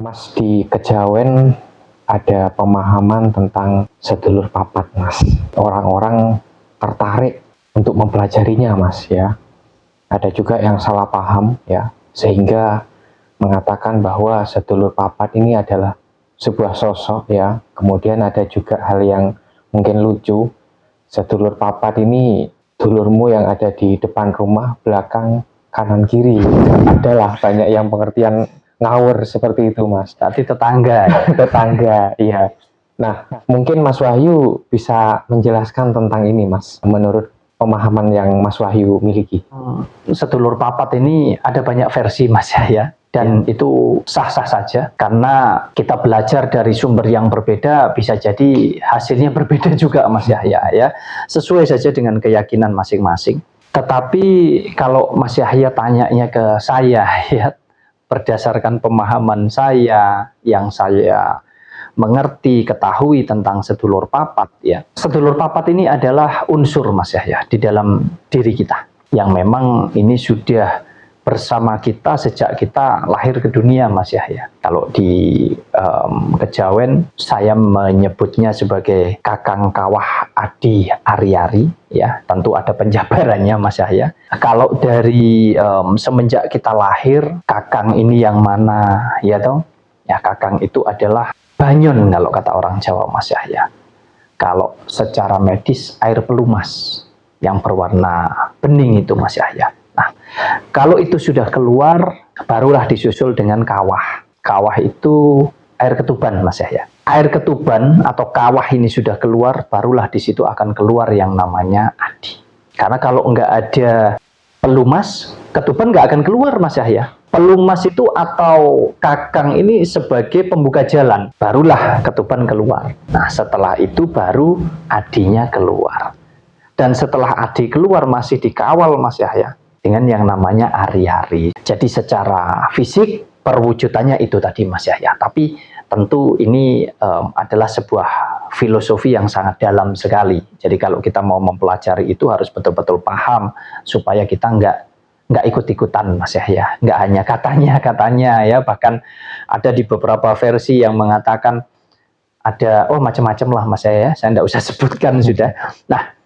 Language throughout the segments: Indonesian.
Mas, di Kejawen ada pemahaman tentang sedulur papat, Mas. Orang-orang tertarik untuk mempelajarinya, Mas, ya. Ada juga yang salah paham, ya, sehingga mengatakan bahwa sedulur papat ini adalah sebuah sosok, ya. Kemudian ada juga hal yang mungkin lucu. Sedulur papat ini dulurmu yang ada di depan rumah, belakang, kanan, kiri. Adalah banyak yang pengertian ngawur seperti itu, Mas. Tapi tetangga. Tetangga, iya. Nah, mungkin Mas Wahyu bisa menjelaskan tentang ini, Mas, menurut pemahaman yang Mas Wahyu miliki. Sedulur papat ini ada banyak versi, Mas ya. Dan itu sah-sah saja, karena kita belajar dari sumber yang berbeda, bisa jadi hasilnya berbeda juga, Mas Yahya, ya. Sesuai saja dengan keyakinan masing-masing. Tetapi kalau Mas Yahya tanyanya ke saya, ya, berdasarkan pemahaman saya yang saya mengerti, ketahui tentang sedulur papat, ya. Sedulur papat ini adalah unsur, Mas Yahya, di dalam diri kita, yang memang ini sudah bersama kita sejak kita lahir ke dunia, Mas Yahya. Kalau di Kejawen saya menyebutnya sebagai kakang kawah adi ari-ari, ya. Tentu ada penjabarannya, Mas Yahya. Kalau dari semenjak kita lahir, kakang ini yang mana, ya toh? Ya, kakang itu adalah banyon kalau kata orang Jawa, Mas Yahya. Kalau secara medis air pelumas yang berwarna bening itu, Mas Yahya. Nah, kalau itu sudah keluar, barulah disusul dengan kawah. Kawah itu air ketuban, Mas Yahya. Air ketuban atau kawah ini sudah keluar, barulah di situ akan keluar yang namanya adi. Karena kalau nggak ada pelumas, ketuban nggak akan keluar, Mas Yahya. Pelumas itu atau kakang ini sebagai pembuka jalan, barulah ketuban keluar. Nah, setelah itu baru adinya keluar. Dan setelah adi keluar masih dikawal, Mas Yahya, dengan yang namanya ari-ari. Jadi secara fisik perwujudannya itu tadi, Mas Yahya. Tapi tentu ini adalah sebuah filosofi yang sangat dalam sekali. Jadi kalau kita mau mempelajari itu harus betul-betul paham supaya kita nggak ikut-ikutan, Mas Yahya. Nggak hanya katanya ya. Bahkan ada di beberapa versi yang mengatakan ada macam-macam lah, Mas Yahya. Saya nggak usah sebutkan sudah. Nah,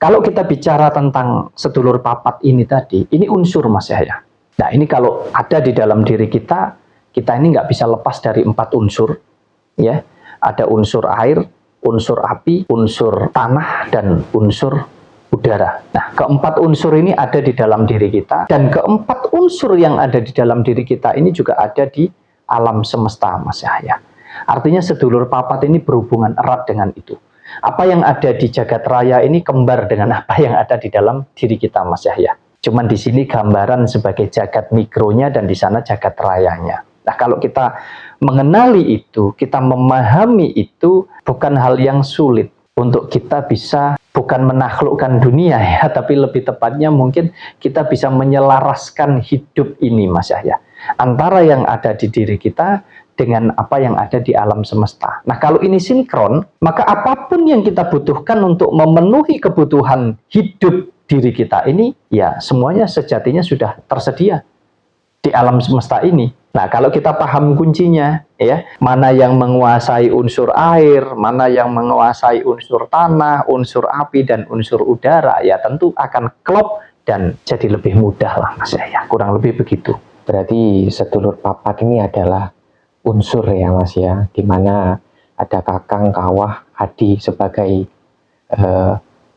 kalau kita bicara tentang sedulur papat ini tadi, ini unsur, Mas Yahya. Nah, ini kalau ada di dalam diri kita, kita ini nggak bisa lepas dari 4 unsur, ya. Ada unsur air, unsur api, unsur tanah, dan unsur udara. Nah, keempat unsur ini ada di dalam diri kita, dan keempat unsur yang ada di dalam diri kita ini juga ada di alam semesta, Mas Yahya. Artinya sedulur papat ini berhubungan erat dengan itu. Apa yang ada di jagat raya ini kembar dengan apa yang ada di dalam diri kita, Mas Yahya. Cuman di sini gambaran sebagai jagat mikronya dan di sana jagat rayanya. Nah, kalau kita mengenali itu, kita memahami itu, bukan hal yang sulit untuk kita bisa bukan menaklukkan dunia ya, tapi lebih tepatnya mungkin kita bisa menyelaraskan hidup ini, Mas Yahya, antara yang ada di diri kita dengan apa yang ada di alam semesta. Nah, kalau ini sinkron, maka apapun yang kita butuhkan untuk memenuhi kebutuhan hidup diri kita ini, ya semuanya sejatinya sudah tersedia di alam semesta ini. Nah, kalau kita paham kuncinya, ya, mana yang menguasai unsur air, mana yang menguasai unsur tanah, unsur api, dan unsur udara, ya tentu akan klop dan jadi lebih mudah lah, Mas ya. Kurang lebih begitu. Berarti sedulur papat ini adalah unsur ya, Mas ya, dimana ada kakang, kawah, adi sebagai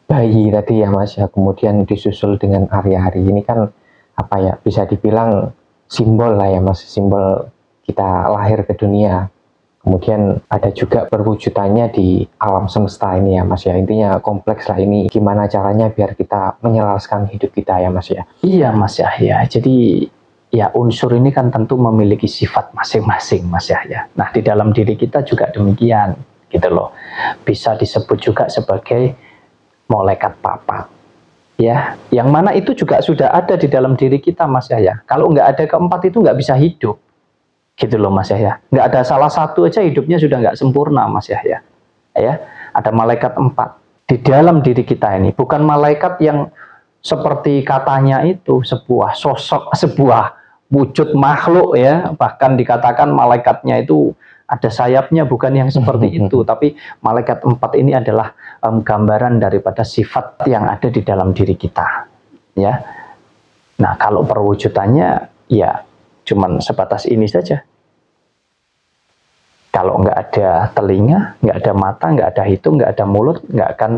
bayi tadi ya, Mas ya, kemudian disusul dengan ari-ari. Ini kan apa ya, bisa dibilang simbol lah ya, Mas, simbol kita lahir ke dunia. Kemudian ada juga perwujudannya di alam semesta ini ya, Mas ya. Intinya kompleks lah ini, gimana caranya biar kita menyelaraskan hidup kita ya, Mas ya. Iya, Mas Yahya. Jadi ya unsur ini kan tentu memiliki sifat masing-masing, Mas Yahya. Nah, di dalam diri kita juga demikian, gitu loh. Bisa disebut juga sebagai malaikat papat, ya. Yang mana itu juga sudah ada di dalam diri kita, Mas Yahya. Kalau nggak ada keempat itu nggak bisa hidup, gitu loh, Mas Yahya. Nggak ada salah satu aja hidupnya sudah nggak sempurna, Mas Yahya. Ya, ada malaikat 4 di dalam diri kita ini. Bukan malaikat yang seperti katanya itu sebuah sosok, sebuah wujud makhluk ya, bahkan dikatakan malaikatnya itu ada sayapnya, bukan yang seperti itu, tapi malaikat 4 ini adalah gambaran daripada sifat yang ada di dalam diri kita ya. Nah, kalau perwujudannya ya cuman sebatas ini saja. Kalau nggak ada telinga, nggak ada mata, nggak ada hidung, nggak ada mulut, nggak akan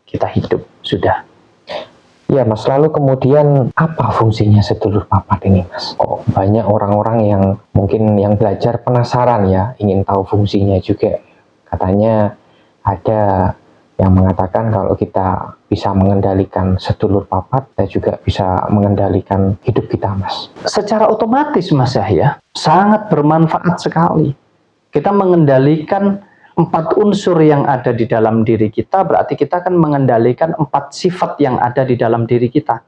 kita hidup. Sudah. Ya Mas, lalu kemudian apa fungsinya sedulur papat ini Mas? Oh, banyak orang-orang yang mungkin yang belajar penasaran ya, ingin tahu fungsinya juga. Katanya ada yang mengatakan kalau kita bisa mengendalikan sedulur papat, kita juga bisa mengendalikan hidup kita Mas. Secara otomatis Mas Yahya, sangat bermanfaat sekali. Kita mengendalikan 4 unsur yang ada di dalam diri kita, berarti kita akan mengendalikan 4 sifat yang ada di dalam diri kita.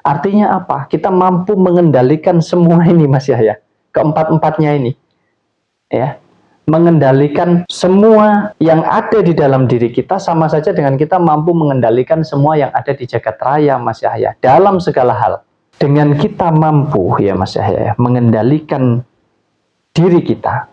Artinya apa? Kita mampu mengendalikan semua ini Mas Yahya, keempat-empatnya ini. Ya, mengendalikan semua yang ada di dalam diri kita sama saja dengan kita mampu mengendalikan semua yang ada di jagat raya Mas Yahya, dalam segala hal. Dengan kita mampu ya Mas Yahya, mengendalikan diri kita,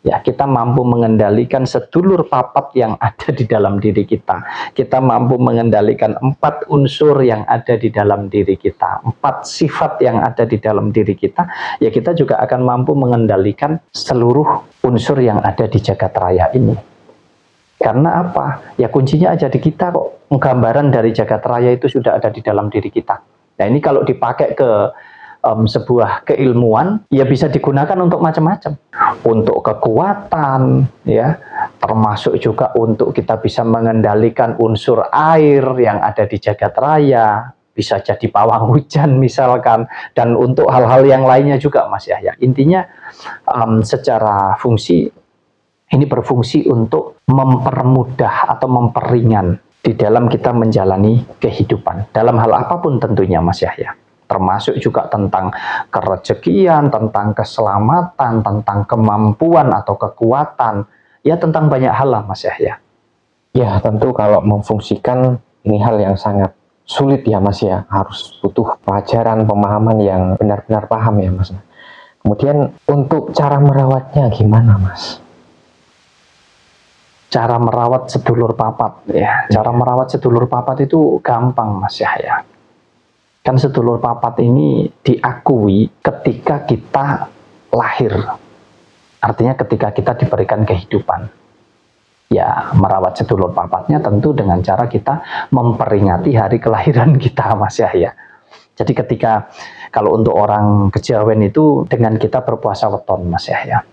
ya, kita mampu mengendalikan sedulur papat yang ada di dalam diri kita. Kita mampu mengendalikan 4 unsur yang ada di dalam diri kita. 4 sifat yang ada di dalam diri kita. Ya, kita juga akan mampu mengendalikan seluruh unsur yang ada di jagat raya ini. Karena apa? Ya, kuncinya aja di kita kok. Gambaran dari jagat raya itu sudah ada di dalam diri kita. Nah, ini kalau dipakai ke sebuah keilmuan, ya bisa digunakan untuk macam-macam, untuk kekuatan ya, termasuk juga untuk kita bisa mengendalikan unsur air yang ada di jagat raya, bisa jadi pawang hujan misalkan, dan untuk hal-hal yang lainnya juga Mas Yahya. Intinya secara fungsi ini berfungsi untuk mempermudah atau memperingan di dalam kita menjalani kehidupan dalam hal apapun tentunya Mas Yahya. Termasuk juga tentang kerezekian, tentang keselamatan, tentang kemampuan atau kekuatan, ya tentang banyak hal lah Mas Yahya. Ya tentu kalau memfungsikan ini hal yang sangat sulit ya Mas ya, harus butuh pelajaran, pemahaman yang benar-benar paham ya Mas. Kemudian untuk cara merawatnya gimana Mas? Cara merawat sedulur papat ya, cara merawat sedulur papat itu gampang Mas Yahya. Kan sedulur papat ini diakui ketika kita lahir. Artinya ketika kita diberikan kehidupan. Ya, merawat sedulur papatnya tentu dengan cara kita memperingati hari kelahiran kita Mas Yahya. Jadi ketika, kalau untuk orang Kejawen itu dengan kita berpuasa weton Mas Yahya.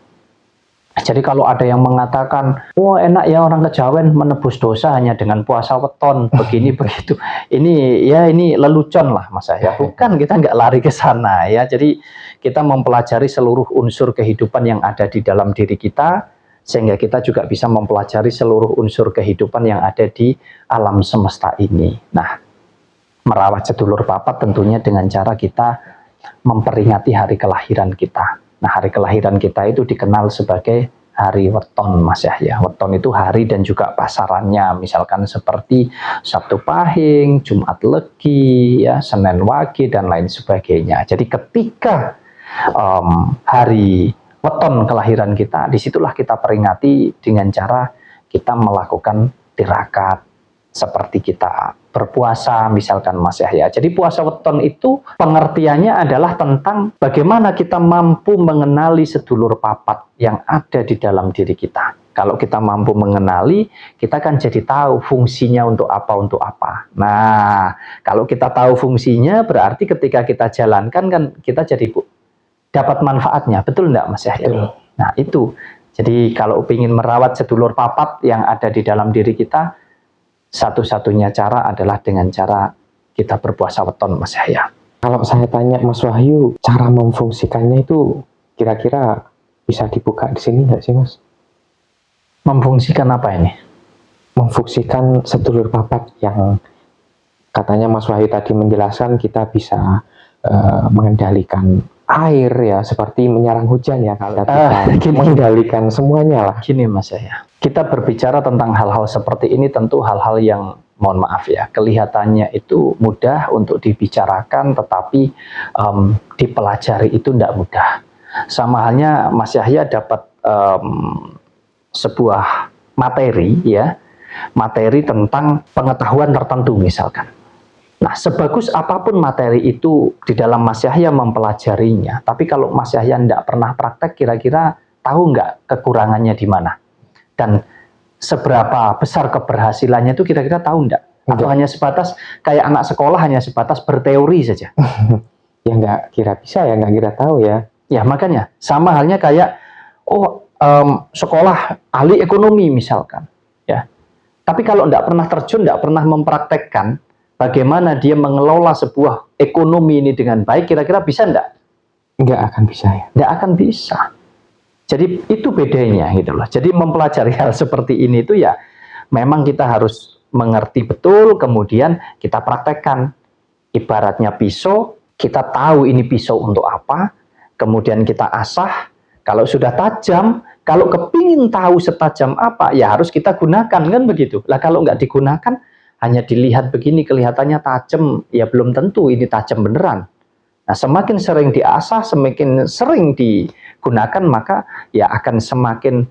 Jadi kalau ada yang mengatakan, wah enak ya orang Kejawen menebus dosa hanya dengan puasa weton, begini begitu. Ini lelucon lah Mas Yahya. Bukan, kita nggak lari ke sana ya. Jadi kita mempelajari seluruh unsur kehidupan yang ada di dalam diri kita, sehingga kita juga bisa mempelajari seluruh unsur kehidupan yang ada di alam semesta ini. Nah, merawat sedulur papat tentunya dengan cara kita memperingati hari kelahiran kita. Nah, hari kelahiran kita itu dikenal sebagai hari weton Mas Yahya. Weton itu hari dan juga pasarannya, misalkan seperti Sabtu Pahing, Jumat Legi, ya, Senin Wage, dan lain sebagainya. Jadi ketika hari weton kelahiran kita, disitulah kita peringati dengan cara kita melakukan tirakat, seperti kita berpuasa misalkan Mas Yahya. Jadi puasa weton itu pengertiannya adalah tentang bagaimana kita mampu mengenali sedulur papat yang ada di dalam diri kita. Kalau kita mampu mengenali, kita kan jadi tahu fungsinya untuk apa. Nah, kalau kita tahu fungsinya, berarti ketika kita jalankan kan kita jadi dapat manfaatnya. Betul enggak Mas Yahya? Betul. Nah, itu. Jadi kalau ingin merawat sedulur papat yang ada di dalam diri kita, satu-satunya cara adalah dengan cara kita berpuasa weton Mas Yahya. Kalau saya tanya Mas Wahyu, cara memfungsikannya itu kira-kira bisa dibuka di sini nggak sih Mas? Memfungsikan apa ini? Memfungsikan sedulur papat yang katanya Mas Wahyu tadi menjelaskan kita bisa mengendalikan air ya, seperti menyerang hujan ya kalau kita gini. mengendalikan semuanya lah. Gini Mas Yahya, kita berbicara tentang hal-hal seperti ini tentu hal-hal yang mohon maaf ya, kelihatannya itu mudah untuk dibicarakan, tetapi dipelajari itu tidak mudah. Sama halnya Mas Yahya dapat sebuah materi ya, materi tentang pengetahuan tertentu misalkan. Nah, sebagus apapun materi itu di dalam Mas Yahya mempelajarinya, tapi kalau Mas Yahya tidak pernah praktek, kira-kira tahu nggak kekurangannya di mana? Dan seberapa besar keberhasilannya itu kira-kira tahu nggak? Atau hanya sebatas kayak anak sekolah hanya sebatas berteori saja? Ya nggak kira bisa ya, nggak kira tahu ya. Ya makanya, sama halnya kayak, sekolah ahli ekonomi misalkan. Ya. Tapi kalau nggak pernah terjun, nggak pernah mempraktekkan, bagaimana dia mengelola sebuah ekonomi ini dengan baik, kira-kira bisa enggak? Nggak akan bisa ya. Nggak akan bisa. Jadi itu bedanya gitu loh. Jadi mempelajari hal seperti ini itu ya memang kita harus mengerti betul, kemudian kita praktekkan. Ibaratnya pisau, kita tahu ini pisau untuk apa, kemudian kita asah. Kalau sudah tajam, kalau kepingin tahu setajam apa, ya harus kita gunakan, kan begitu. Lah kalau nggak digunakan, hanya dilihat begini kelihatannya tajam, ya belum tentu ini tajam beneran. Nah, semakin sering diasah, semakin sering digunakan, maka ya akan semakin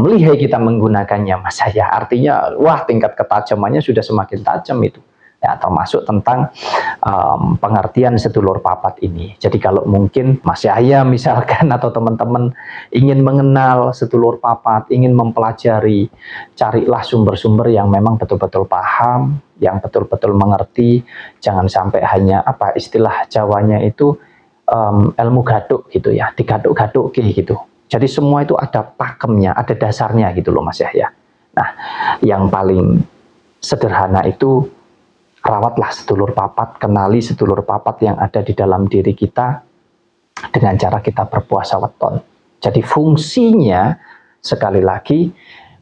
lihai kita menggunakannya, Mas Yahya. Artinya, wah tingkat ketajamannya sudah semakin tajam itu. Ya, termasuk tentang pengertian sedulur papat ini. Jadi kalau mungkin Mas Yahya misalkan atau teman-teman ingin mengenal sedulur papat, ingin mempelajari, carilah sumber-sumber yang memang betul-betul paham, yang betul-betul mengerti. Jangan sampai hanya apa istilah Jawanya itu ilmu gaduk gitu ya, digaduk-gaduk gitu. Jadi semua itu ada pakemnya, ada dasarnya gitu loh Mas Yahya. Nah, yang paling sederhana itu rawatlah sedulur papat, kenali sedulur papat yang ada di dalam diri kita dengan cara kita berpuasa weton. Jadi fungsinya, sekali lagi,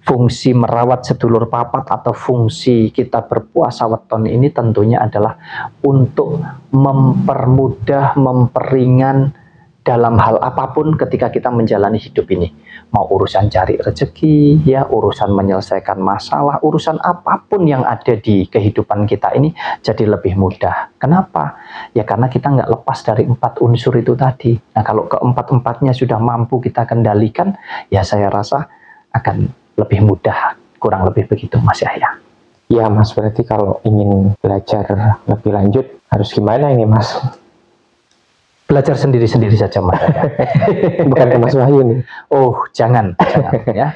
fungsi merawat sedulur papat atau fungsi kita berpuasa weton ini tentunya adalah untuk mempermudah, memperingan dalam hal apapun ketika kita menjalani hidup ini. Mau urusan cari rezeki, ya, urusan menyelesaikan masalah, urusan apapun yang ada di kehidupan kita ini jadi lebih mudah. Kenapa? Ya karena kita nggak lepas dari 4 unsur itu tadi. Nah kalau keempat-empatnya sudah mampu kita kendalikan, ya saya rasa akan lebih mudah. Kurang lebih begitu Mas Yahya. Ya Mas, berarti kalau ingin belajar lebih lanjut harus gimana ini Mas? Belajar sendiri-sendiri saja Mas Yahya. Bukan ke Mas Wahyu nih. Oh, jangan ya.